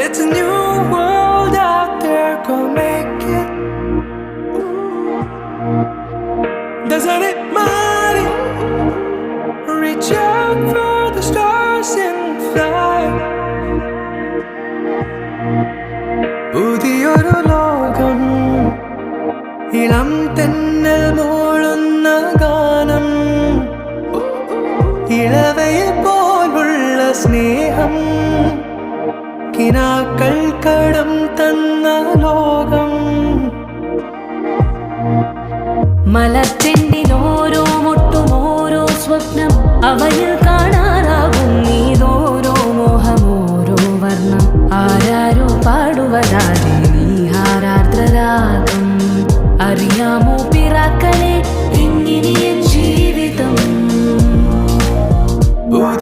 It's a new world out there, go make it. Doesn't it matter? Reach out for the stars and fly. പുതിയൊരു ലോകം, ഇളം തെന്നൽ മൂളുന്ന ഗാനം, ഇളവയിൽ പോലുള്ള സ്നേഹം, കിനാക്കൾ കടം തന്ന ലോകം. മലർച്ചെണ്ടിൽ ഓരോ മുട്ടും ഓരോ സ്വപ്നം അവയിൽ